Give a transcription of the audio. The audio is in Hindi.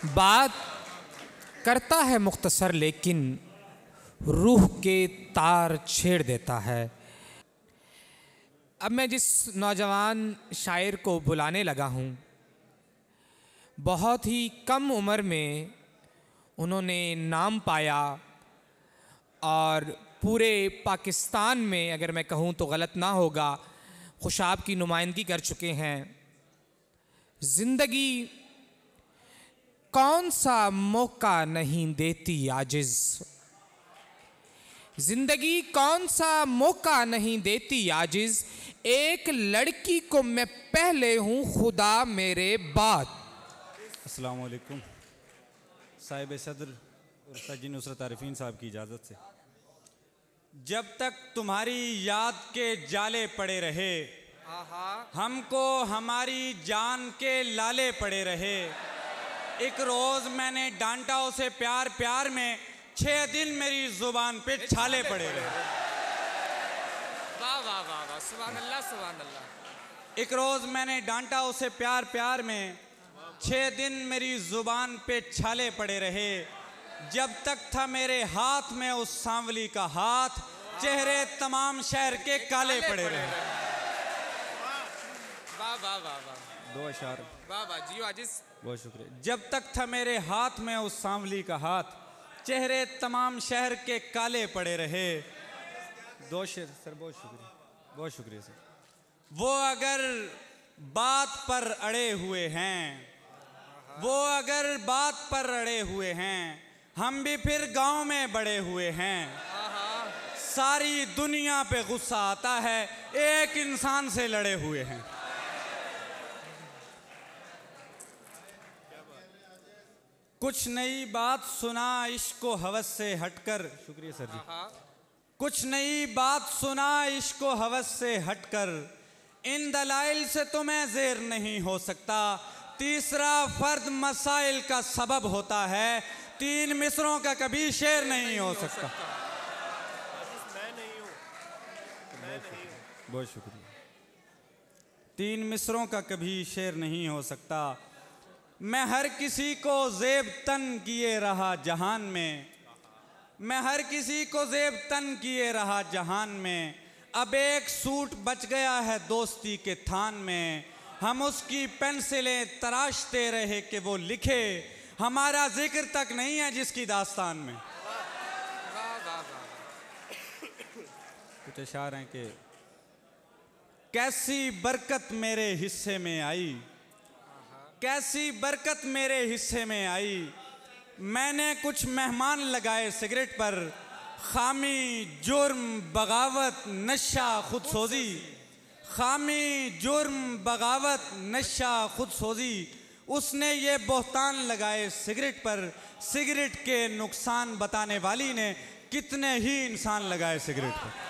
बात करता है मुख्तसर लेकिन रूह के तार छेड़ देता है। अब मैं जिस नौजवान शायर को बुलाने लगा हूँ, बहुत ही कम उम्र में उन्होंने नाम पाया और पूरे पाकिस्तान में, अगर मैं कहूँ तो गलत ना होगा, खुशाब की नुमाइंदगी कर चुके हैं। ज़िंदगी कौन सा मौका नहीं देती आजिज़, ज़िंदगी कौन सा मौका नहीं देती आजिज़, एक लड़की को मैं पहले हूँ खुदा मेरे बाद। अस्सलाम वालेकुम। साहिब सदर उस्ताद जी नुसरत आरिफीन साहब की इजाज़त से। जब तक तुम्हारी याद के जाले पड़े रहे, हमको हमारी जान के लाले पड़े रहे। एक रोज़ मैंने डांटा उसे प्यार प्यार में, 6 दिन मेरी ज़ुबान पे छाले पड़े रहे। वाह वाह वाह वाह, सुभान अल्लाह सुभान अल्लाह। एक रोज़ मैंने डांटा उसे प्यार प्यार में, 6 दिन मेरी ज़ुबान पे छाले पड़े रहे। जब तक था मेरे हाथ में उस सांवली का हाथ, चेहरे तमाम शहर के काले पड़े रहे। वाह वाह वाह वाह, 2 अशार। वाह वाह, जियो आजिज़, बहुत शुक्रिया। जब तक था मेरे हाथ में उस सांवली का हाथ, चेहरे तमाम शहर के काले पड़े रहे। 2 शेर सर, बहुत शुक्रिया, बहुत शुक्रिया सर। वो अगर बात पर अड़े हुए हैं, वो अगर बात पर अड़े हुए हैं, हम भी फिर गांव में बड़े हुए हैं। सारी दुनिया पे गुस्सा आता है, एक इंसान से लड़े हुए हैं। कुछ नई बात सुना इश्क व हवस से हटकर, शुक्रिया सर जी। कुछ नई बात सुना इश्क व हवस से हटकर, इन दलाइल से तो मैं ज़ेर नहीं हो सकता। तीसरा फर्द मसाइल का सबब होता है, 3 मिसरों का कभी शेर नहीं हो सकता। बहुत शुक्रिया। 3 मिसरों का कभी शेर नहीं हो सकता। मैं हर किसी को ज़ेब तन किए रहा जहान में, मैं हर किसी को ज़ेब तन किए रहा जहान में। अब एक सूट बच गया है दोस्ती के थान में, हम उसकी पेंसिलें तराशते रहे कि वो लिखे, हमारा जिक्र तक नहीं है जिसकी दास्तान में। कुछ अशार हैं कि कैसी बरकत मेरे हिस्से में आई, कैसी बरकत मेरे हिस्से में आई। मैंने कुछ मेहमान लगाए सिगरेट पर, खामी जुर्म बगावत नशा खुद सोजी, खामी जुर्म बगावत नशा खुद सोजी। उसने ये बोहतान लगाए सिगरेट पर, सिगरेट के नुकसान बताने वाली ने कितने ही इंसान लगाए सिगरेट पर।